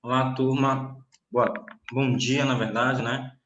Olá, turma. Bom dia, na verdade, né?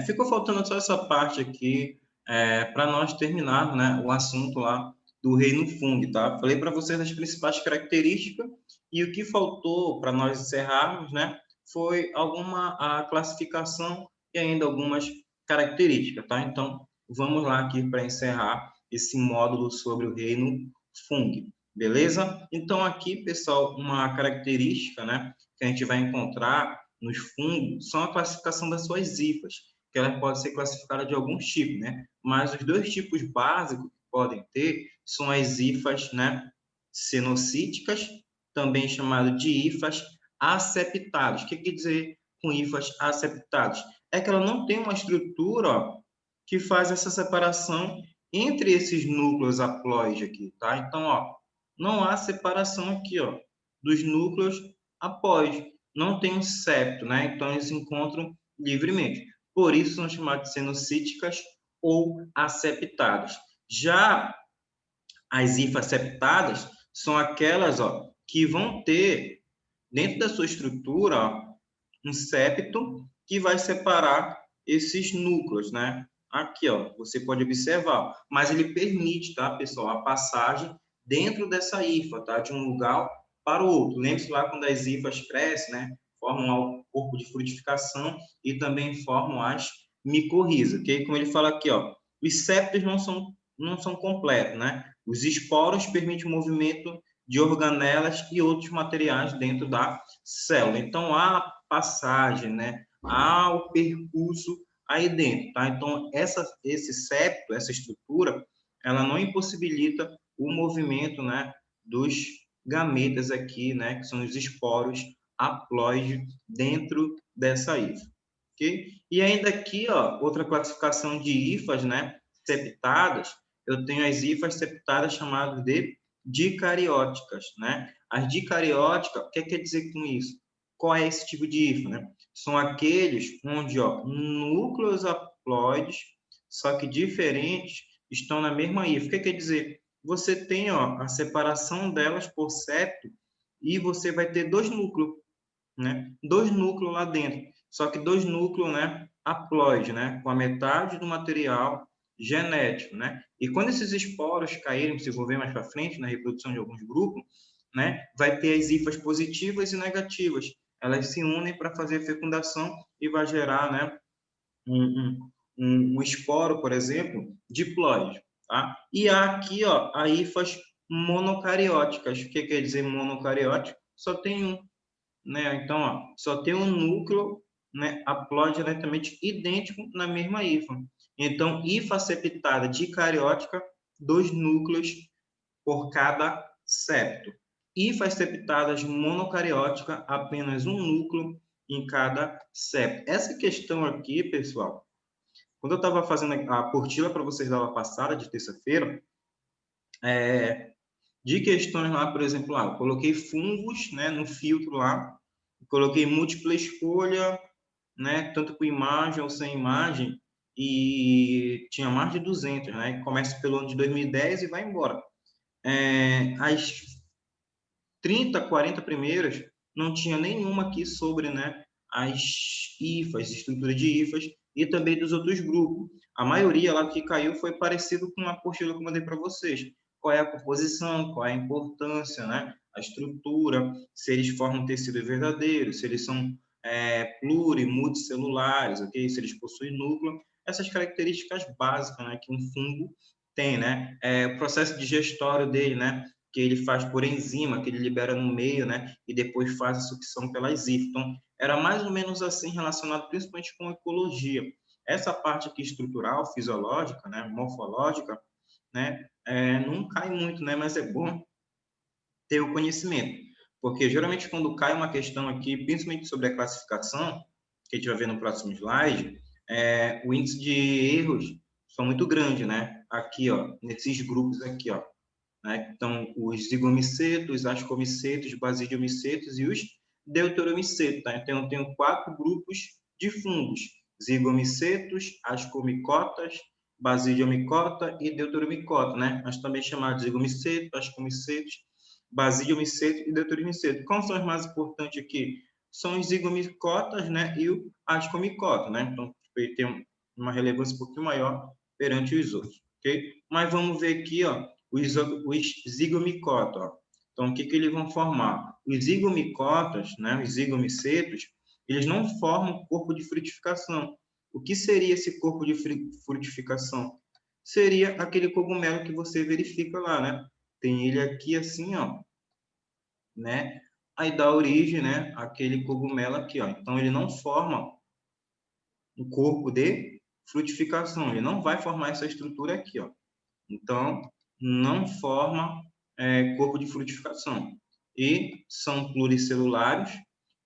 Ficou faltando só essa parte aqui para nós terminarmos, né, o assunto lá do reino fungo, tá? Falei para vocês as principais características e o que faltou para nós encerrarmos, né, foi alguma a classificação e ainda algumas características, tá? Então, vamos lá aqui para encerrar esse módulo sobre o reino fungo, beleza? Então, aqui, pessoal, uma característica, né, que a gente vai encontrar nos fungos são a classificação das suas hifas, que elas podem ser classificadas de alguns tipos, né? Mas os dois tipos básicos que podem ter são as hifas, né, cenocíticas, também chamado de hifas aceptadas. O que quer dizer com hifas aceptadas? É que ela não tem uma estrutura, ó, que faz essa separação entre esses núcleos haploides aqui, tá? Então, ó, não há separação aqui, ó, dos núcleos após, não tem um septo, né? Então eles se encontram livremente. Por isso são chamadas de cenocíticas ou aceptadas. Já as hifaceptadas são aquelas, ó, que vão ter dentro da sua estrutura, ó, um septo que vai separar esses núcleos, né? Aqui, ó, você pode observar, mas ele permite, tá, pessoal, a passagem dentro dessa hifa, tá, de um lugar para o outro. Lembre-se lá quando as hifas crescem, né, formam lá o corpo de frutificação e também formam as micorrizas, ok? Como ele fala aqui, ó, os septos não são completos, né? Os esporos permitem o movimento de organelas e outros materiais dentro da célula. Então, há passagem, né? Há o percurso aí dentro, tá? Então, esse septo, essa estrutura, ela não impossibilita o movimento, né, dos gametas aqui, né, que são os esporos haploides dentro dessa hifa, ok? E ainda aqui, ó, outra classificação de hifas, né, septadas, eu tenho as hifas septadas chamadas de dicarióticas, né? As dicarióticas, o que quer dizer com isso? Qual é esse tipo de hifa, né? São aqueles onde, ó, núcleos haploides, só que diferentes, estão na mesma hifa. O que quer dizer? Você tem, ó, a separação delas por septo e você vai ter dois núcleos, né? Dois núcleos lá dentro, só que dois núcleos, né, haploide, né, com a metade do material genético, né? E quando esses esporos caírem, se for ver mais para frente na reprodução de alguns grupos, né, vai ter as hifas positivas e negativas. Elas se unem para fazer a fecundação e vai gerar, né, um esporo, por exemplo, diploide, tá? E aqui, ó, a hifas monocarióticas. O que quer dizer monocariótico? Só tem um, né? Então, ó, só tem um núcleo, né, haploide diretamente idêntico na mesma hifa. Então, hifa septada dicariótica, dois núcleos por cada septo. Hifas septadas monocariótica, apenas um núcleo em cada septo. Essa questão aqui, pessoal, quando eu estava fazendo a apostila para vocês da aula passada, de terça-feira, de questões lá, por exemplo, lá, eu coloquei fungos, né, no filtro lá, coloquei múltipla escolha, né, tanto com imagem ou sem imagem, e tinha mais de 200, né, começa pelo ano de 2010 e vai embora. As 30, 40 primeiras, não tinha nenhuma aqui sobre, né, as IFAs, estrutura de IFAs, e também dos outros grupos. A maioria lá que caiu foi parecido com a apostila que eu mandei para vocês. Qual é a composição, qual é a importância, né, a estrutura, se eles formam tecido verdadeiro, se eles são multicelulares, ok? Se eles possuem núcleo, essas características básicas, né, que um fungo tem, né? O processo digestório dele, né? Que ele faz por enzima, que ele libera no meio, né? E depois faz a sucção pelas hifas. Então, era mais ou menos assim relacionado principalmente com ecologia. Essa parte aqui estrutural, fisiológica, né? Morfológica, né? Não cai muito, né? Mas é bom ter o conhecimento. Porque geralmente quando cai uma questão aqui, principalmente sobre a classificação, que a gente vai ver no próximo slide, o índice de erros são muito grande, né? Aqui, ó, nesses grupos aqui, ó, né? Então, os zigomicetos, ascomicetos, basidiomicetos e os deuteromicetos, tá? Então, eu tenho 4 grupos de fungos: zigomicetos, ascomicotas, basidiomicota e deuteromicota, né? Mas também chamados de zigomiceto, ascomicetos, basidiomiceto e deuteromiceto. Quais são os mais importantes aqui? são os zigomicotas, né, e o ascomicota, né? Então, ele tem uma relevância um pouquinho maior perante os outros, ok? Mas vamos ver aqui, ó, os zigomicotas, ó. Então, o que que eles vão formar? Os zigomicotas, né, os zigomicetos, eles não formam corpo de frutificação. O que seria esse corpo de frutificação? Seria aquele cogumelo que você verifica lá, né? Tem ele aqui assim, ó, né? Aí dá origem, né, àquele cogumelo aqui, ó. Então ele não forma um corpo de frutificação, ele não vai formar essa estrutura aqui, ó. Então não forma corpo de frutificação. E são pluricelulares,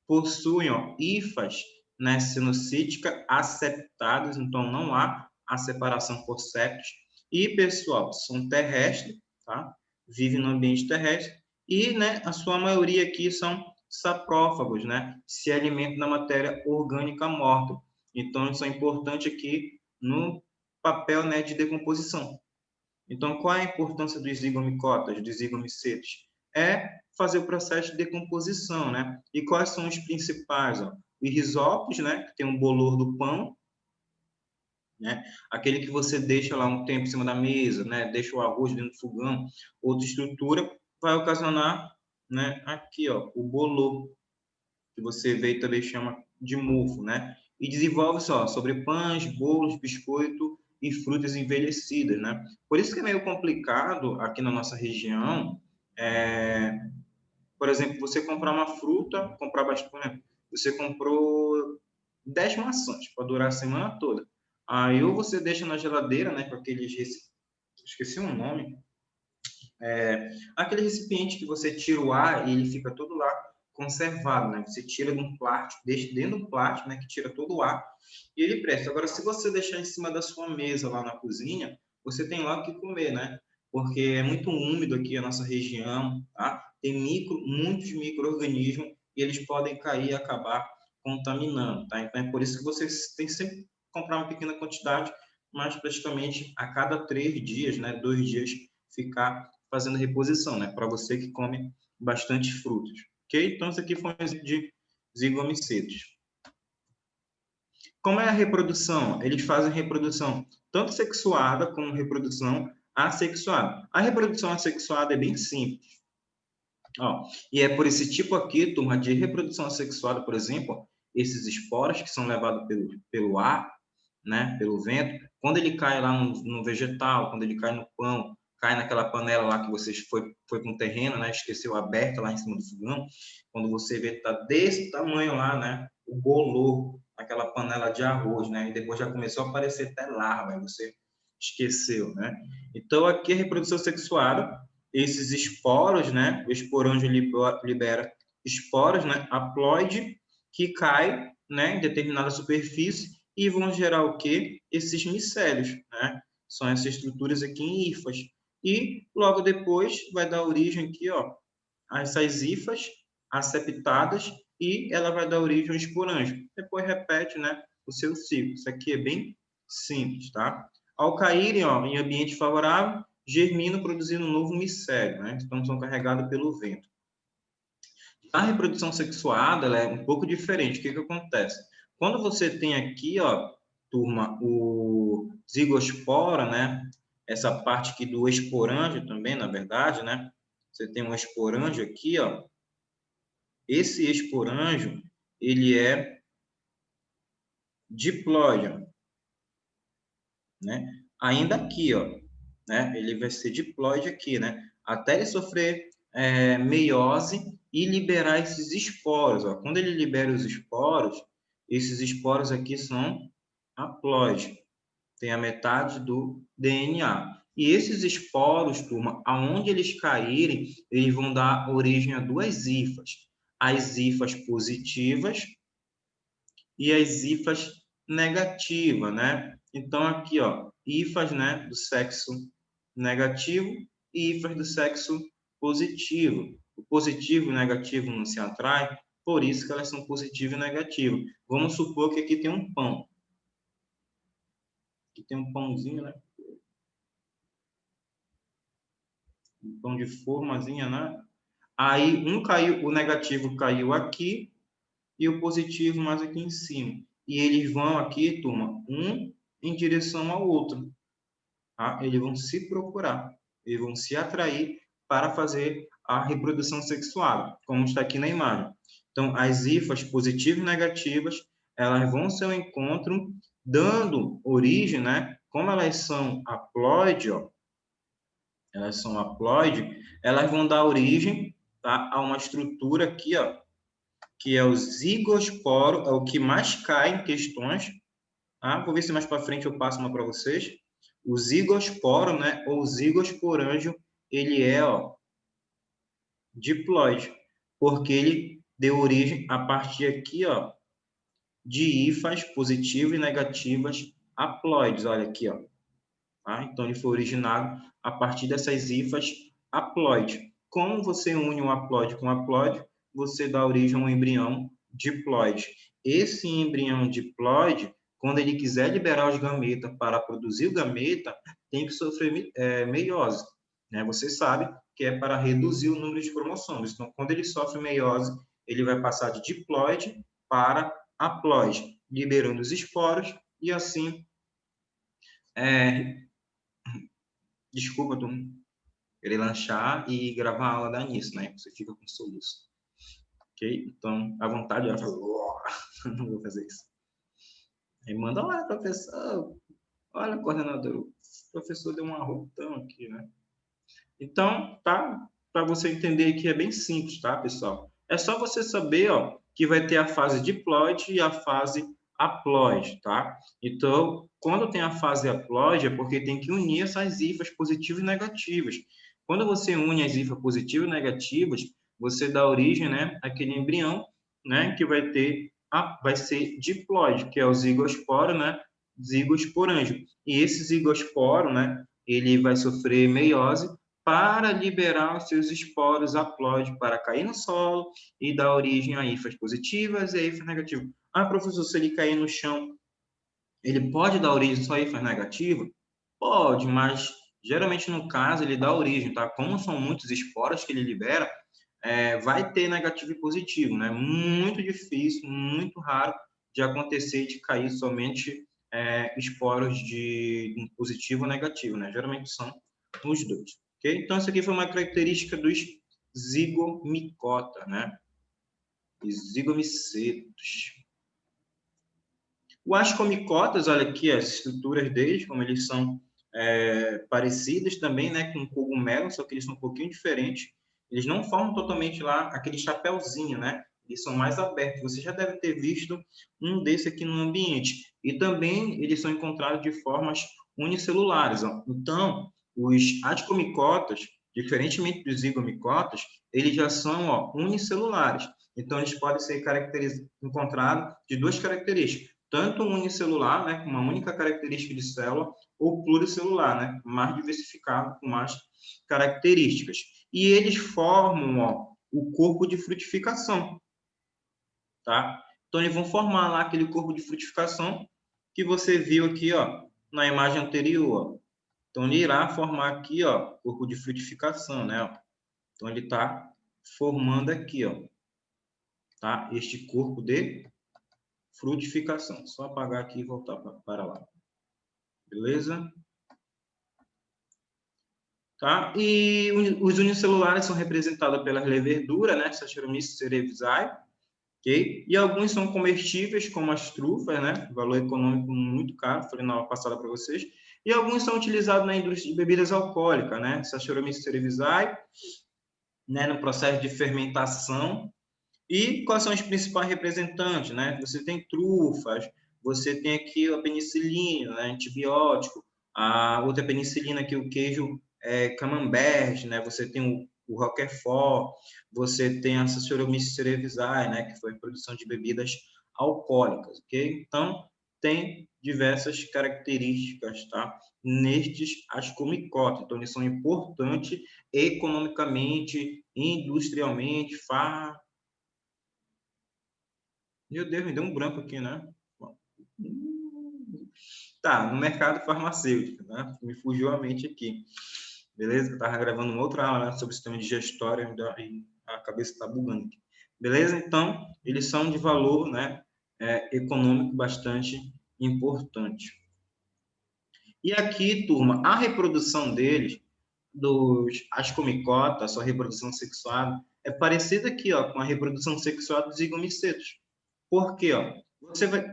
possuem, ó, hifas, né, sinocítica aceptadas, então não há a separação por septos. E, pessoal, são terrestres, tá? Vivem no ambiente terrestre. E, né, a sua maioria aqui são saprófagos, né? Se alimentam da matéria orgânica morta. Então, isso é importante aqui no papel, né, de decomposição. Então, qual é a importância dos zigomicotas, dos zigomicetos? É fazer o processo de decomposição, né? E quais são os principais? Ó? Os risópodes, né? Que tem um bolor do pão, né? Aquele que você deixa lá um tempo em cima da mesa, né? Deixa o arroz dentro do fogão, outra estrutura, vai ocasionar, né? Aqui, ó, o bolor, que você vê e também chama de mofo, né? E desenvolve só sobre pães, bolos, biscoito e frutas envelhecidas, né? Por isso que é meio complicado aqui na nossa região, por exemplo, você comprar uma fruta, comprar bastante, por exemplo, você comprou 10 maçãs para durar a semana toda. Aí ou você deixa na geladeira, né, com aqueles esqueci o nome, aquele recipiente que você tira o ar e ele fica todo lá conservado, né? Você tira de um plástico, deixa dentro do plástico, né? Que tira todo o ar e ele presta. Agora, se você deixar em cima da sua mesa lá na cozinha, você tem lá o que comer, né? Porque é muito úmido aqui a nossa região, tá? Tem muitos micro-organismos e eles podem cair e acabar contaminando, tá? Então é por isso que você tem que sempre comprar uma pequena quantidade, mas praticamente a cada 3 dias, né? 2 dias, ficar fazendo reposição, né? Para você que come bastante frutas, ok? Então, isso aqui foi um exemplo de zigomicetos. Como é a reprodução? Eles fazem reprodução tanto sexuada como reprodução assexuada. A reprodução assexuada é bem simples. Ó, e é por esse tipo aqui, turma, de reprodução assexuada, por exemplo, esses esporos que são levados pelo ar, né, pelo vento, quando ele cai lá no vegetal, quando ele cai no pão, cai naquela panela lá que você foi com o terreno, né, esqueceu aberta lá em cima do fogão, quando você vê que tá desse tamanho lá, né, o bolor, aquela panela de arroz, né, e depois já começou a aparecer até larva, aí você esqueceu, né? Então aqui a reprodução sexuada, esses esporos, né, o esporângio libera esporos, né, haploide, que cai, né, em determinada superfície e vão gerar o quê? Esses micélios, né? São essas estruturas aqui em hifas. E logo depois vai dar origem aqui, ó, a essas hifas aceptadas e ela vai dar origem ao esporângio. Depois repete, né, o seu ciclo. Isso aqui é bem simples, tá? Ao caírem, ó, em ambiente favorável, germinam produzindo um novo micélio, né? Então são carregados pelo vento. A reprodução sexuada, ela é um pouco diferente. O que que acontece? Quando você tem aqui, ó, turma, o zigospora, né? Essa parte aqui do esporângio também, na verdade, né? Você tem um esporângio aqui, ó. Esse esporângio, ele é diplóide, né? Ainda aqui, ó, né? Ele vai ser diploide aqui, né? Até ele sofrer meiose e liberar esses esporos, ó. Quando ele libera os esporos, esses esporos aqui são haploides, tem a metade do DNA. E esses esporos, turma, aonde eles caírem, eles vão dar origem a duas hifas. As hifas positivas e as hifas negativas, né? Então, aqui, ó, hifas, né, do sexo negativo e hifas do sexo positivo. O positivo e o negativo não se atraem, por isso que elas são positivo e negativo. Vamos supor que aqui tem um pão. Aqui tem um pãozinho, né? Um pão de formazinha, né? Aí um caiu, o negativo caiu aqui e o positivo mais aqui em cima. E eles vão aqui, turma, um em direção ao outro. Tá? Eles vão se procurar, eles vão se atrair para fazer a reprodução sexual, como está aqui na imagem. Então, as hifas positivas e negativas, elas vão ao encontro, dando origem, né? Como elas são haploide, ó, elas são haploide, elas vão dar origem, tá, a uma estrutura aqui, ó, que é o zigosporo, é o que mais cai em questões, tá? Vou ver se mais para frente eu passo uma para vocês. O zigosporo, né, ou zigosporângio, ele é, ó, diploide, porque ele deu origem a partir aqui, ó, de hifas positivas e negativas haploides, olha aqui, ó. Tá? Então, ele foi originado a partir dessas hifas haploide. Como você une um haploide com um haploide, você dá origem a um embrião diploide. Esse embrião diploide, quando ele quiser liberar os gametas para produzir o gameta, tem que sofrer meiose. Né? Você sabe que é para reduzir o número de cromossomos. Então, quando ele sofre meiose, ele vai passar de diploide para haploide, liberando os esporos e assim desculpa, tu querer lanchar e gravar a aula da nisso, né? Você fica com soluço. Ok? Então, à vontade, ela fala, não vou fazer isso. Aí manda lá, professor. Olha, coordenador, o professor deu um arrotão aqui, né? Então, tá? Para você entender que é bem simples, tá, pessoal? É só você saber, ó, que vai ter a fase diploide e a fase haploide, tá? Então, quando tem a fase haploide, é porque tem que unir essas hifas positivas e negativas. Quando você une as hifas positivas e negativas, você dá origem, né, àquele embrião, né, que vai ser diploide, que é o zigosporo, né, zigosporângico. E esse zigosporo, né, ele vai sofrer meiose para liberar os seus esporos haploide para cair no solo e dar origem a hifas positivas e a hifas negativas. Ah, professor, se ele cair no chão, ele pode dar origem só a hifas negativas? Pode, mas geralmente no caso ele dá origem, tá? Como são muitos esporos que ele libera, vai ter negativo e positivo, né? Muito difícil, muito raro de acontecer de cair somente esporos de positivo ou negativo, né? Geralmente são os dois, ok? Então, essa aqui foi uma característica dos zigomicota, né? Os zigomicetos. O ascomicotas, olha aqui as estruturas deles, como eles são parecidas também, né, com o cogumelo, só que eles são um pouquinho diferentes. Eles não formam totalmente lá aquele chapéuzinho, né? Eles são mais abertos. Você já deve ter visto um desse aqui no ambiente. E também eles são encontrados de formas unicelulares. Ó. Então, os ascomicotas, diferentemente dos zigomicotas, eles já são unicelulares. Então, eles podem ser encontrados de duas características tanto unicelular, né, com uma única característica de célula, ou pluricelular, né, mais diversificado, com mais características. E eles formam o corpo de frutificação, tá? Então, eles vão formar lá aquele corpo de frutificação que você viu aqui, ó, na imagem anterior. Ó. Então, ele irá formar aqui, ó, corpo de frutificação, né? Ó. Então, ele está formando aqui, ó, tá? Este corpo de frutificação. Só apagar aqui e voltar para lá. Beleza? Tá? E os unicelulares são representados pelas leverduras, né? Saccharomyces cerevisiae, ok? E alguns são comestíveis, como as trufas, né? Valor econômico muito caro, falei na aula passada para vocês. E alguns são utilizados na indústria de bebidas alcoólicas, né? Saccharomyces cerevisiae, né? No processo de fermentação. E quais são os principais representantes, né? Você tem trufas, você tem aqui a penicilina, né? Antibiótico, a outra penicilina aqui, o queijo camembert, né? Você tem o Roquefort, você tem a Saccharomyces cerevisiae, né? Que foi a produção de bebidas alcoólicas, ok? Então, tem diversas características, tá? Nestes ascomicotas. Então, eles são importantes economicamente, industrialmente, meu Deus, me deu um branco aqui, né? Tá, no mercado farmacêutico, né? Me fugiu a mente aqui. Beleza? Eu estava gravando uma outra aula, né, sobre sistema digestório e a cabeça está bugando aqui. Beleza? Então, eles são de valor, né, econômico bastante importante. E aqui, turma, a reprodução deles, dos ascomicotas, sua reprodução sexuada, é parecida aqui, ó, com a reprodução sexuada dos zigomicetos. Por quê, ó? Você vai...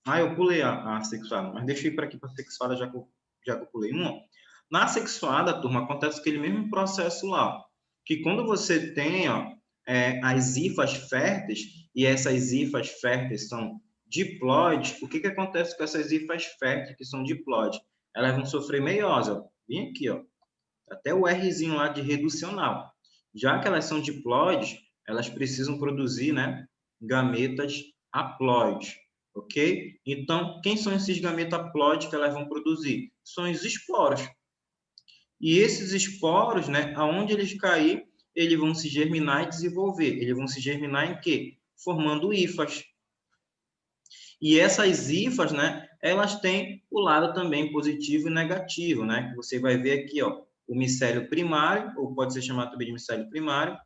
Ah, eu pulei a sexuada, mas deixa eu ir para aqui para a sexuada, já que eu pulei uma. Na sexuada, turma, acontece aquele mesmo processo lá, que quando você tem, ó, as hifas férteis, e essas hifas férteis são diploides, o que acontece com essas hifas férteis que são diploides? Elas vão sofrer meiose, ó, bem aqui, ó, até o Rzinho lá de reducional. Já que elas são diploides, elas precisam produzir, né, gametas haploides, ok? Então, quem são esses gametas haploides que elas vão produzir? São os esporos. E esses esporos, né, aonde eles cair, eles vão se germinar e desenvolver. Eles vão se germinar em quê? Formando hifas. E essas hifas, né, elas têm o lado também positivo e negativo, né? Que você vai ver aqui, ó, o micélio primário, ou pode ser chamado também de micélio primário,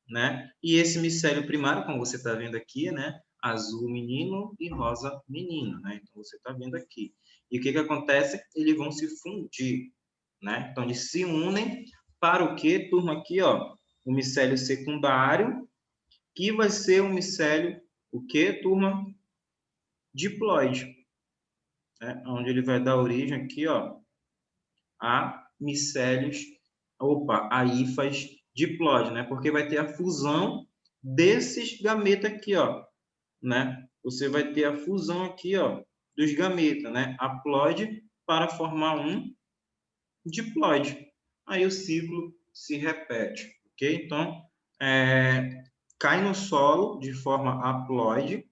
né? E esse micélio primário, como você está vendo aqui, né? Azul menino e rosa menino, né? Então você está vendo aqui. E o que acontece? Eles vão se fundir, né? Então eles se unem para o quê, turma? Aqui, ó, o micélio secundário, que vai ser o micélio, o quê, turma? Diploide, né? Onde ele vai dar origem aqui, ó, a micélios, a hifas diploide, né? Porque vai ter a fusão desses gametas aqui, ó, né? Você vai ter a fusão aqui, ó, dos gametas, né? Haploide para formar um diploide. Aí o ciclo se repete, ok? Então, cai no solo de forma haploide,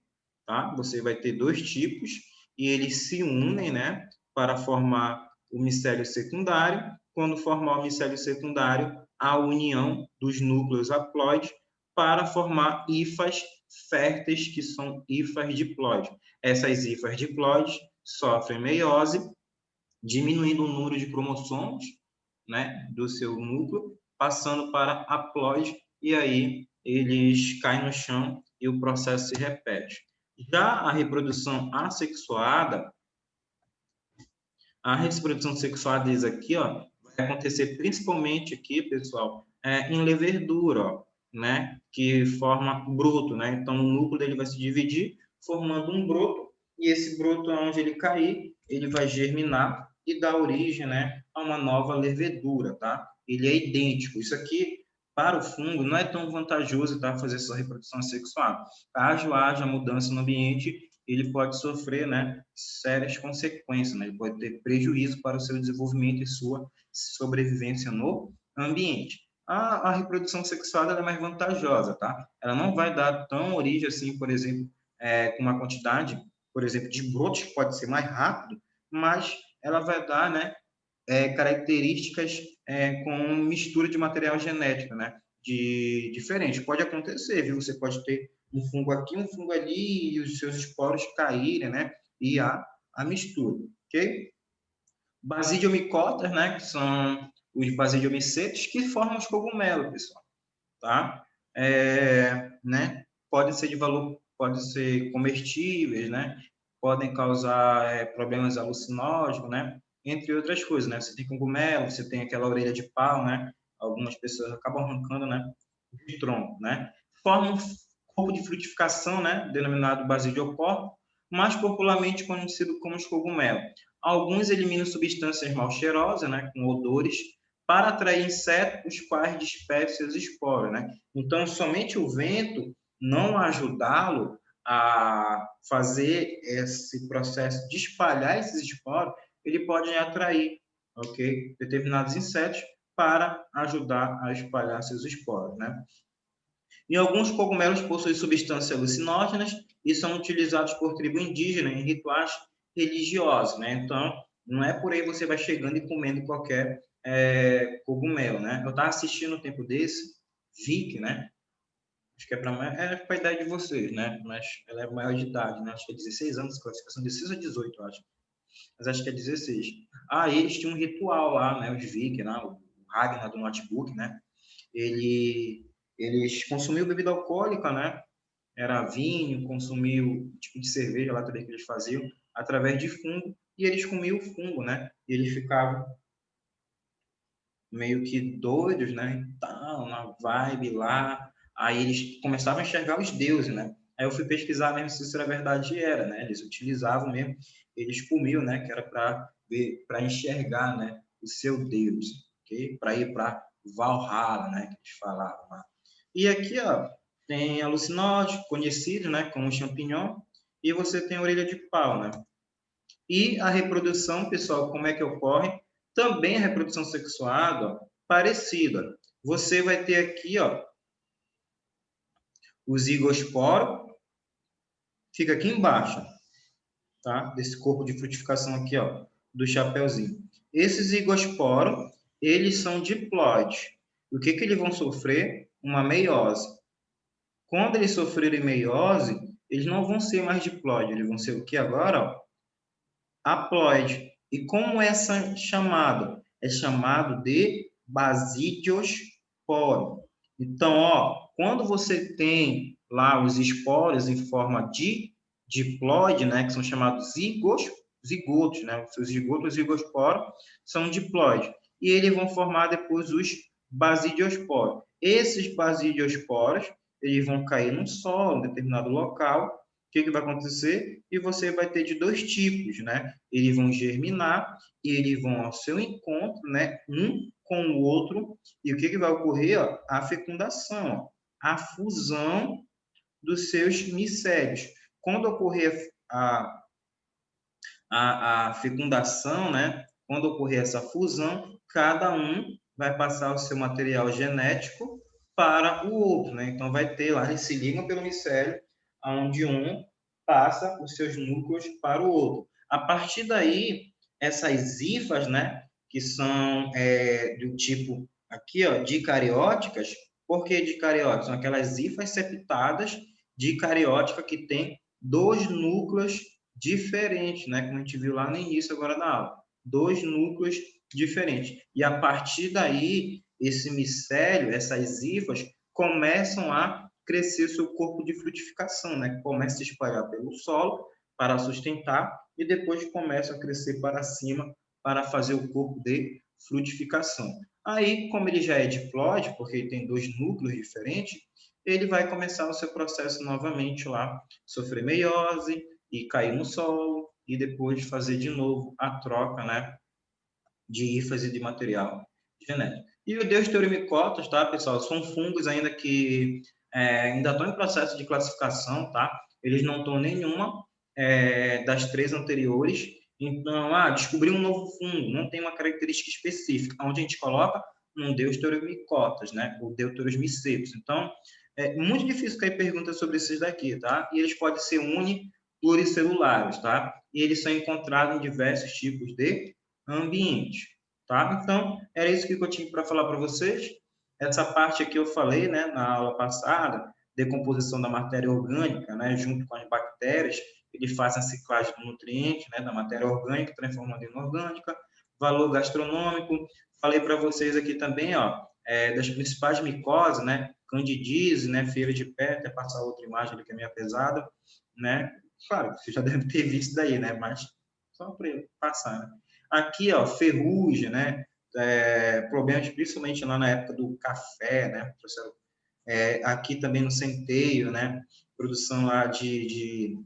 tá? Você vai ter dois tipos e eles se unem, né, para formar o micélio secundário. Quando formar o micélio secundário, a união dos núcleos haploides para formar hifas férteis, que são hifas diploides. Essas hifas diploides sofrem meiose, diminuindo o número de cromossomos, né, do seu núcleo, passando para haploide, e aí eles caem no chão e o processo se repete. Já a reprodução sexuada diz aqui, ó, vai acontecer principalmente aqui, pessoal, em levedura, ó, né, que forma broto, né? Então o núcleo dele vai se dividir, formando um broto, e esse broto, onde ele cair, ele vai germinar e dar origem, né, a uma nova levedura, tá? Ele é idêntico. Isso aqui, para o fungo, não é tão vantajoso, tá, fazer essa reprodução sexual. Caso haja mudança no ambiente, ele pode sofrer, né, sérias consequências, né? Ele pode ter prejuízo para o seu desenvolvimento e sua sobrevivência no ambiente. A reprodução sexual é mais vantajosa, tá? Ela não vai dar tão origem assim, por exemplo, com uma quantidade, por exemplo, de brotos que pode ser mais rápido, mas ela vai dar, né, características com mistura de material genético, né, de diferente. Pode acontecer, viu? Você pode ter um fungo aqui, um fungo ali, e os seus esporos caírem, né? E a mistura, ok? Basidiomicotas, né? Que são os basidiomicetos que formam os cogumelos, pessoal, tá? Né? Podem ser de valor, podem ser comestíveis, né? Podem causar problemas alucinógenos, né? Entre outras coisas, né? Você tem cogumelo, você tem aquela orelha de pau, né? Algumas pessoas acabam arrancando, né? De tronco, né? Forma um corpo de frutificação, né? Denominado basidiocorpo, mais popularmente conhecido como os cogumelos. Alguns eliminam substâncias mal cheirosas, né? Com odores, para atrair insetos, os quais dispersam seus esporos, né? Então, somente o vento não ajudá-lo a fazer esse processo de espalhar esses esporos, ele pode atrair, ok, determinados insetos para ajudar a espalhar seus esporos, né? E alguns cogumelos possuem substâncias alucinógenas e são utilizados por tribo indígena em rituais religiosos, né? Então, não é por aí você vai chegando e comendo qualquer cogumelo, né? Eu estava assistindo um tempo desse, Vic, né? Acho que é para a idade de vocês, né? Mas ela é maior de idade, né? Acho que é 16 anos, classificação 16 ou 18, eu acho. Mas acho que é 16. Ah, eles tinham um ritual lá, né? Os Vic, né? O Ragnar do notebook, né? Ele Eles consumiam bebida alcoólica, né? Era vinho, consumiam tipo de cerveja lá também que eles faziam, através de fungo, e eles comiam o fungo, né? E eles ficavam meio que doidos, né? E tal, na vibe lá. Aí eles começavam a enxergar os deuses, né? Aí eu fui pesquisar mesmo se isso era verdade e era, né? Eles utilizavam mesmo, eles comiam, né? Que era para ver, para enxergar, né? O seu Deus, ok? Para ir para Valhalla, né? Que eles falavam lá. E aqui, ó, tem alucinógeno, conhecido, né? Como champignon, e você tem a orelha de pau, né? E a reprodução, pessoal, como é que ocorre? Também a reprodução sexuada, ó, parecida. Você vai ter aqui, ó, o zigosporo, fica aqui embaixo, tá? Desse corpo de frutificação aqui, ó, do chapeuzinho. Esses zigosporos, eles são diploides. O que que eles vão sofrer? Uma meiose. Quando eles sofrerem meiose, eles não vão ser mais diploides, eles vão ser o que agora? Ó, haploide. E como é chamado? É chamado de basidiosporo. Então, ó, quando você tem lá os esporos em forma de diploide, né, que são chamados zigotos, né, os seus zigotos e zigosporos são diploides. E eles vão formar depois os basidiosporos. Esses basidiosporos, eles vão cair no solo, em determinado local, que vai acontecer? E você vai ter de dois tipos, né? Eles vão germinar e eles vão ao seu encontro, né? Um com o outro. E o que vai ocorrer? Ó? A fecundação, ó. A fusão dos seus micélios. Quando ocorrer a fecundação, né? Quando ocorrer essa fusão, cada um vai passar o seu material genético para o outro, né? Então vai ter lá, eles se ligam pelo micélio, onde um passa os seus núcleos para o outro. A partir daí, essas hifas, né, que são do tipo aqui, ó, dicarióticas. Por que dicarióticas? São aquelas hifas septadas dicariótica que tem dois núcleos diferentes, né, como a gente viu lá no início agora da aula. Dois núcleos diferentes. E a partir daí, esse micélio, essas hifas, começam a crescer seu corpo de frutificação, né? Começa a se espalhar pelo solo para sustentar e depois começa a crescer para cima para fazer o corpo de frutificação. Aí, como ele já é diploide, porque ele tem dois núcleos diferentes, ele vai começar o seu processo novamente lá, sofrer meiose e cair no solo e depois fazer de novo a troca, né, de hifas e de material genético. E o Deuteromicotas, tá, pessoal? São fungos ainda que ainda estão em processo de classificação, tá? Eles não estão nenhuma das três anteriores. Então, descobrir um novo fungo, não tem uma característica específica. Onde a gente coloca um Deuteromicotas, né? O Deuterosmiceps. Então, é muito difícil cair perguntas sobre esses daqui, tá? E eles podem ser pluricelulares, tá? E eles são encontrados em diversos tipos de ambiente, tá? Então, era isso que eu tinha para falar para vocês. Essa parte aqui eu falei, né, na aula passada, decomposição da matéria orgânica, né, junto com as bactérias, eles fazem a ciclagem do nutriente, né, da matéria orgânica, transformando em inorgânica, valor gastronômico. Falei para vocês aqui também, ó, das principais micoses, né, candidíase, né, feira de pé, até passar outra imagem ali que é meio pesada, né? Claro, você já deve ter visto daí, né, mas só para passar, né? Aqui, ó, ferrugem, né? Problemas principalmente lá na época do café, né? Aqui também no centeio, né? Produção lá de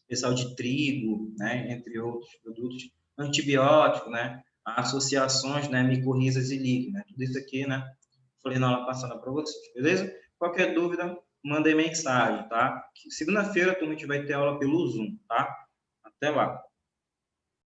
pessoal de trigo, né? Entre outros produtos. Antibiótico, né? Associações, né? Micorrizas e líquidos, né? Tudo isso aqui, né? Falei na aula passada para vocês, beleza? Qualquer dúvida, mandem mensagem, tá? Segunda-feira, a turma, a gente vai ter aula pelo Zoom, tá? Até lá.